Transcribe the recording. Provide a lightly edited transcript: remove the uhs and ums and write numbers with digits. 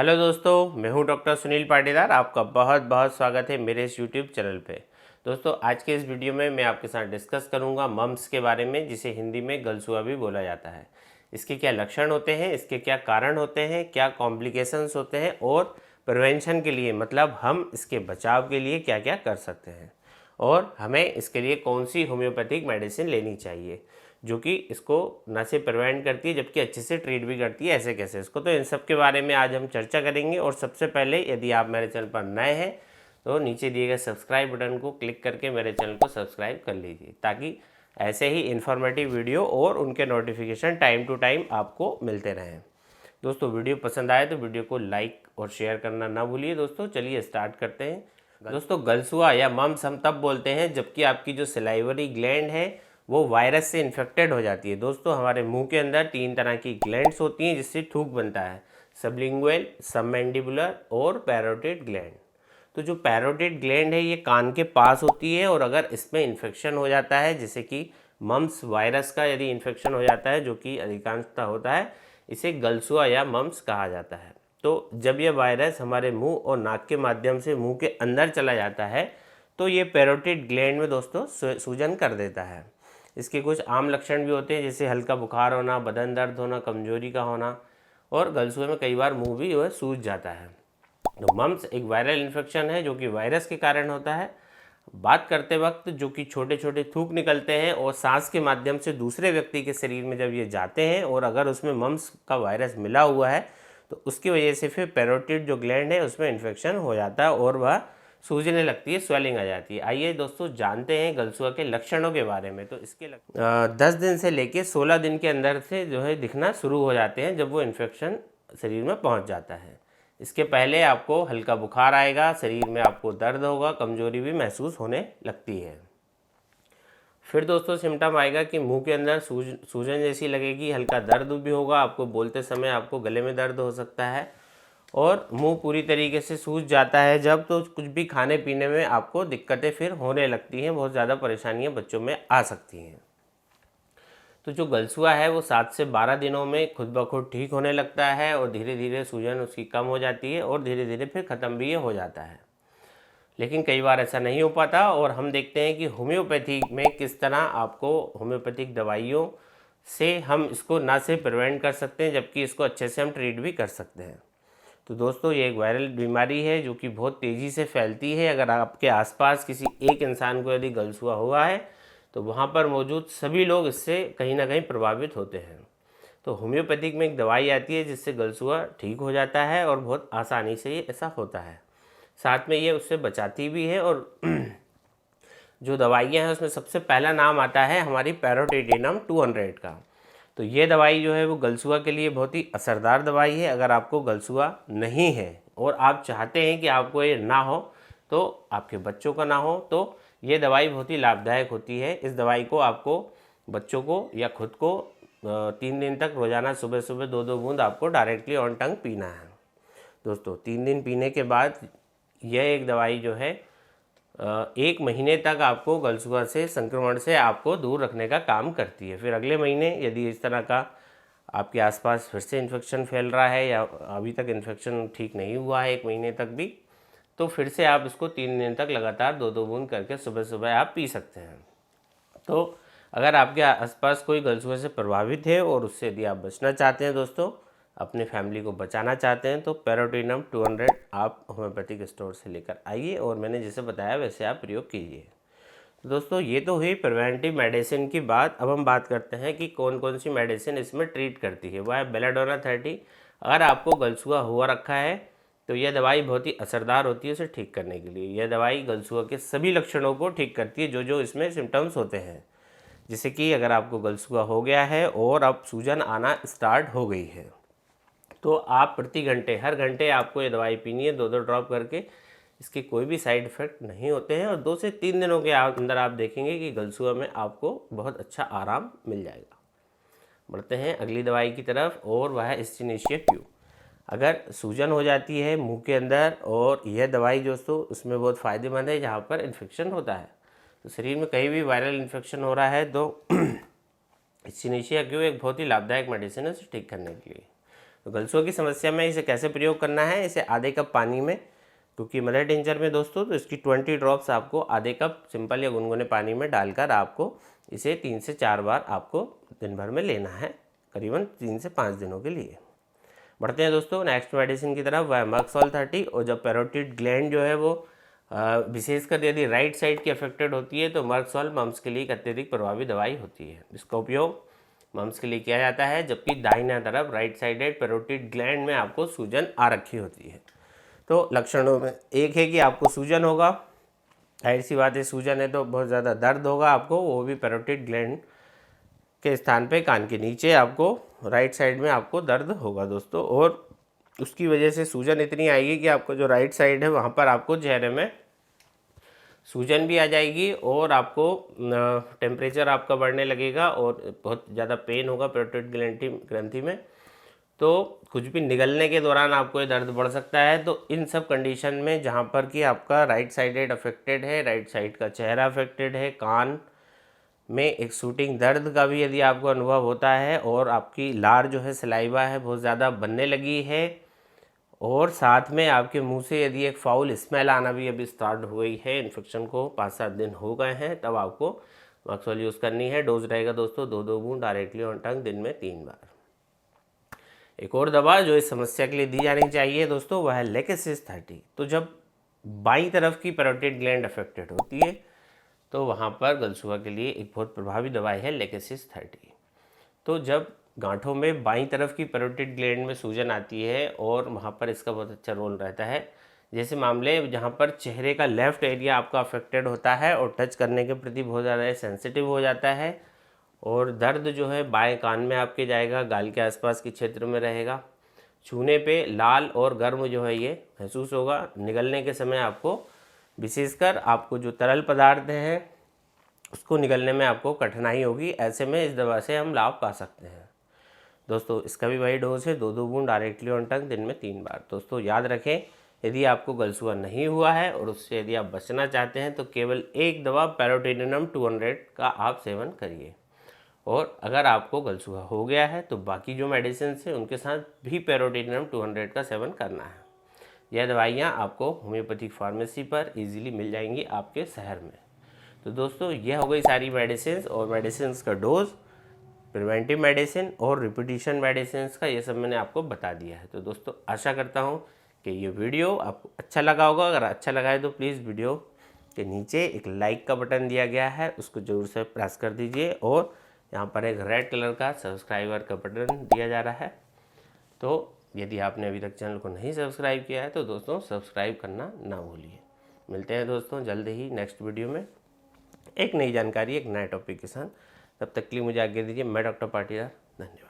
Hello दोस्तों, मैं हूं डॉक्टर सुनील पाटीदार। आपका बहुत बहुत स्वागत है मेरे इस यूट्यूब चैनल पे। दोस्तों, आज के इस वीडियो में मैं आपके साथ डिस्कस करूंगा मम्प्स के बारे में, जिसे हिंदी में गलसुआ भी बोला जाता है। इसके क्या लक्षण होते हैं, इसके क्या कारण होते हैं, क्या कॉम्प्लिकेशंस होते हैं और प्रिवेंशन के लिए मतलब हम इसके बचाव के लिए क्या क्या कर सकते हैं और हमें इसके लिए कौन सी होम्योपैथिक मेडिसिन लेनी चाहिए जो कि इसको न सिर्फ प्रिवेंट करती है जबकि अच्छे से ट्रीट भी करती है, ऐसे कैसे इसको। तो इन सब के बारे में आज हम चर्चा करेंगे। और सबसे पहले यदि आप मेरे चैनल पर नए हैं तो नीचे दिए गए सब्सक्राइब बटन को क्लिक करके मेरे चैनल को सब्सक्राइब कर लीजिए, ताकि ऐसे ही इन्फॉर्मेटिव वीडियो और उनके नोटिफिकेशन टाइम टू टाइम आपको मिलते रहें। दोस्तों, वीडियो पसंद आए तो वीडियो को लाइक और शेयर करना ना भूलिए। दोस्तों, चलिए स्टार्ट करते हैं। दोस्तों, गलसुआ या मम्प्स हम तब बोलते हैं जबकि आपकी जो सिलाइवरी ग्लैंड है वो वायरस से इन्फेक्टेड हो जाती है। दोस्तों, हमारे मुंह के अंदर 3 तरह की ग्लैंड्स होती हैं जिससे थूक बनता है: सबलिंगुअल, सबमैंडिबुलर और पैरोटिड ग्लैंड। तो जो पैरोटिड ग्लैंड है ये कान के पास होती है, और अगर इसमें इन्फेक्शन हो जाता है, जैसे कि मम्प्स वायरस का यदि इन्फेक्शन हो जाता है, जो कि अधिकांशतः होता है, इसे गलसुआ या मम्प्स कहा जाता है। तो जब यह वायरस हमारे मुंह और नाक के माध्यम से मुंह के अंदर चला जाता है तो ये पैरोटिड ग्लैंड में दोस्तों सूजन कर देता है। इसके कुछ आम लक्षण भी होते हैं, जैसे हल्का बुखार होना, बदन दर्द होना, कमजोरी का होना, और गलसुए में कई बार मुंह भी जो है सूज जाता है। तो मम्प्स एक वायरल इन्फेक्शन है जो कि वायरस के कारण होता है। बात करते वक्त जो कि छोटे छोटे थूक निकलते हैं और सांस के माध्यम से दूसरे व्यक्ति के शरीर में जब ये जाते हैं और अगर उसमें मम्प्स का वायरस मिला हुआ है तो उसकी वजह से फिर पैरोटिड जो ग्लैंड है उसमें इन्फेक्शन हो जाता है और वह सूजने लगती है, स्वेलिंग आ जाती है। आइए दोस्तों जानते हैं गलसुआ के लक्षणों के बारे में। तो इसके 10 दिन से लेके 16 दिन के अंदर से जो है दिखना शुरू हो जाते हैं जब वो इन्फेक्शन शरीर में पहुंच जाता है। इसके पहले आपको हल्का बुखार आएगा, शरीर में आपको दर्द होगा, कमजोरी भी महसूस होने लगती है। फिर दोस्तों सिम्टम आएगा कि मुंह के अंदर सूजन जैसी लगेगी, हल्का दर्द भी होगा, आपको बोलते समय आपको गले में दर्द हो सकता है और मुंह पूरी तरीके से सूज जाता है जब, तो कुछ भी खाने पीने में आपको दिक्कतें फिर होने लगती हैं, बहुत ज़्यादा परेशानियां बच्चों में आ सकती हैं। तो जो गलसुआ है वो 7 से 12 दिनों में खुद ब खुद ठीक होने लगता है और धीरे धीरे सूजन उसकी कम हो जाती है और धीरे धीरे फिर ख़त्म भी ये हो जाता है। लेकिन कई बार ऐसा नहीं हो पाता और हम देखते हैं कि होम्योपैथी में किस तरह आपको होम्योपैथिक दवाइयों से हम इसको ना सिर्फ प्रिवेंट कर सकते हैं जबकि इसको अच्छे से हम ट्रीट भी कर सकते हैं। तो दोस्तों, ये एक वायरल बीमारी है जो कि बहुत तेज़ी से फैलती है। अगर आपके आसपास किसी एक इंसान को यदि गलसुआ हुआ है तो वहाँ पर मौजूद सभी लोग इससे कहीं ना कहीं प्रभावित होते हैं। तो होम्योपैथिक में एक दवाई आती है जिससे गलसुआ ठीक हो जाता है और बहुत आसानी से ये ऐसा होता है। साथ में ये उससे बचाती भी है। और जो दवाइयाँ हैं उसमें सबसे पहला नाम आता है हमारी पैरोटिडिनम 200 का। तो ये दवाई जो है वो गलसुआ के लिए बहुत ही असरदार दवाई है। अगर आपको गलसुआ नहीं है और आप चाहते हैं कि आपको ये ना हो, तो आपके बच्चों का ना हो, तो ये दवाई बहुत ही लाभदायक होती है। इस दवाई को आपको बच्चों को या खुद को 3 दिन तक रोज़ाना सुबह सुबह 2-2 बूंद आपको डायरेक्टली ऑन टंग पीना है। दोस्तों, 3 दिन पीने के बाद यह एक दवाई जो है 1 महीने तक आपको गलसुआ से संक्रमण से आपको दूर रखने का काम करती है। फिर अगले महीने यदि इस तरह का आपके आसपास फिर से इन्फेक्शन फैल रहा है या अभी तक इन्फेक्शन ठीक नहीं हुआ है 1 महीने तक भी, तो फिर से आप इसको 3 दिन तक लगातार 2-2 बूंद करके सुबह सुबह आप पी सकते हैं। तो अगर आपके आसपास कोई गलसुए से प्रभावित है और उससे यदि आप बचना चाहते हैं दोस्तों, अपने फैमिली को बचाना चाहते हैं, तो पैरोटिनम 200 आप होम्योपैथिक स्टोर से लेकर आइए और मैंने जैसे बताया वैसे आप प्रयोग कीजिए। तो दोस्तों, ये तो हुई प्रिवेंटिव मेडिसिन की बात। अब हम बात करते हैं कि कौन कौन सी मेडिसिन इसमें ट्रीट करती है। वह है बेलाडोना 30। अगर आपको गलसुआ हुआ रखा है तो यह दवाई बहुत ही असरदार होती है उसे ठीक करने के लिए। यह दवाई गलसुआ के सभी लक्षणों को ठीक करती है जो जो इसमें सिम्टम्स होते हैं। जैसे कि अगर आपको गलसुआ हो गया है और अब सूजन आना स्टार्ट हो गई है तो आप प्रति घंटे, हर घंटे आपको ये दवाई पीनी है 2-2 ड्रॉप करके। इसके कोई भी साइड इफ़ेक्ट नहीं होते हैं और 2 से 3 दिनों के अंदर आप देखेंगे कि गलसुआ में आपको बहुत अच्छा आराम मिल जाएगा। बढ़ते हैं अगली दवाई की तरफ और वह है एस्चिनेशिया क्यू। अगर सूजन हो जाती है मुंह के अंदर, और यह दवाई दोस्तों उसमें बहुत फ़ायदेमंद है जहाँ पर इन्फेक्शन होता है। तो शरीर में कहीं भी वायरल इन्फेक्शन हो रहा है तो एस्चिनेशिया क्यू एक बहुत ही लाभदायक मेडिसिन है उसे ठीक करने के लिए। तो गलसुआ की समस्या में इसे कैसे प्रयोग करना है, इसे आधे कप पानी में, क्योंकि मदर टिंचर में दोस्तों तो इसकी 20 ड्रॉप्स आपको आधे कप सिंपल या गुनगुने पानी में डालकर आपको इसे 3 से 4 बार आपको दिन भर में लेना है, करीबन 3 से 5 दिनों के लिए। बढ़ते हैं दोस्तों नेक्स्ट मेडिसिन की तरफ, वह है मर्कसॉल 30। और जब पैरोटिड ग्लैंड जो है वो विशेषकर यदि राइट साइड की अफेक्टेड होती है तो मर्कसॉल मम्स के लिए एक अत्यधिक प्रभावी दवाई होती है। इसका उपयोग मम्स के लिए किया जाता है जबकि दाहिना तरफ राइट साइडेड पैरोटिड ग्लैंड में आपको सूजन आ रखी होती है। तो लक्षणों में एक है कि आपको सूजन होगा, जाहिर सी बात है सूजन है तो बहुत ज़्यादा दर्द होगा आपको, वो भी पैरोटिड ग्लैंड के स्थान पे, कान के नीचे आपको राइट साइड में आपको दर्द होगा दोस्तों। और उसकी वजह से सूजन इतनी आएगी कि आपको जो राइट साइड है वहाँ पर आपको चेहरे में सूजन भी आ जाएगी और आपको टेम्परेचर आपका बढ़ने लगेगा और बहुत ज़्यादा पेन होगा पैरोटिड ग्रंथि में। तो कुछ भी निगलने के दौरान आपको ये दर्द बढ़ सकता है। तो इन सब कंडीशन में जहाँ पर कि आपका राइट साइडेड अफेक्टेड है, राइट साइड का चेहरा अफेक्टेड है, कान में एक शूटिंग दर्द का भी यदि आपको अनुभव होता है और आपकी लार जो है सलाइवा है बहुत ज़्यादा बनने लगी है और साथ में आपके मुंह से यदि एक फाउल स्मेल आना भी अभी स्टार्ट हो गई है, इन्फेक्शन को 5-7 दिन हो गए हैं, तब आपको मर्कसॉल यूज़ करनी है। डोज रहेगा दोस्तों 2-2 बूंद डायरेक्टली ऑन टंग दिन में 3 बार। एक और दवा जो इस समस्या के लिए दी जानी चाहिए दोस्तों वह है लेकेसिस 30। तो जब बाईं तरफ की पैरोटिड ग्लैंड अफेक्टेड होती है तो वहाँ पर गलसुआ के लिए एक बहुत प्रभावी दवाई है लेकेसिस 30। तो जब गांठों में बाईं तरफ की पैरोटिड ग्लैंड में सूजन आती है और वहाँ पर इसका बहुत अच्छा रोल रहता है, जैसे मामले जहाँ पर चेहरे का लेफ्ट एरिया आपका अफेक्टेड होता है और टच करने के प्रति बहुत ज़्यादा सेंसिटिव हो जाता है और दर्द जो है बाएं कान में आपके जाएगा, गाल के आसपास के क्षेत्र में रहेगा, छूने पे लाल और गर्म जो है ये महसूस होगा, निगलने के समय आपको विशेषकर आपको जो तरल पदार्थ हैं उसको निगलने में आपको कठिनाई होगी। ऐसे में इस दवा से हम लाभ पा सकते हैं दोस्तों। इसका भी वही डोज है 2-2 बूंद डायरेक्टली ऑन टंग दिन में 3 बार। दोस्तों याद रखें, यदि आपको गलसुआ नहीं हुआ है और उससे यदि आप बचना चाहते हैं तो केवल एक दवा पैरोटिनियम 200 का आप सेवन करिए। और अगर आपको गलसुआ हो गया है तो बाकी जो मेडिसिन है उनके साथ भी पैरोटिनियम 200 का सेवन करना है। यह दवाइयाँ आपको होम्योपैथिक फार्मेसी पर इजीली मिल जाएंगी आपके शहर में। तो दोस्तों यह हो गई सारी मेडिसिन और मेडिसिन का डोज, प्रिवेंटिव मेडिसिन और रिपीटिशन मेडिसिन का, ये सब मैंने आपको बता दिया है। तो दोस्तों आशा करता हूँ कि ये वीडियो आपको अच्छा लगा होगा। अगर अच्छा लगा है तो प्लीज़ वीडियो के नीचे एक लाइक का बटन दिया गया है, उसको ज़रूर से प्रेस कर दीजिए और यहाँ पर एक रेड कलर का सब्सक्राइबर का बटन दिया जा रहा है। तो यदि आपने अभी तक चैनल को नहीं सब्सक्राइब किया है तो दोस्तों सब्सक्राइब करना ना भूलिए। मिलते हैं दोस्तों जल्द ही नेक्स्ट वीडियो में एक नई जानकारी, एक नए टॉपिक के साथ। तब तक के लिए मुझे आज्ञा दीजिए। मैं डॉक्टर पाटीदार, धन्यवाद।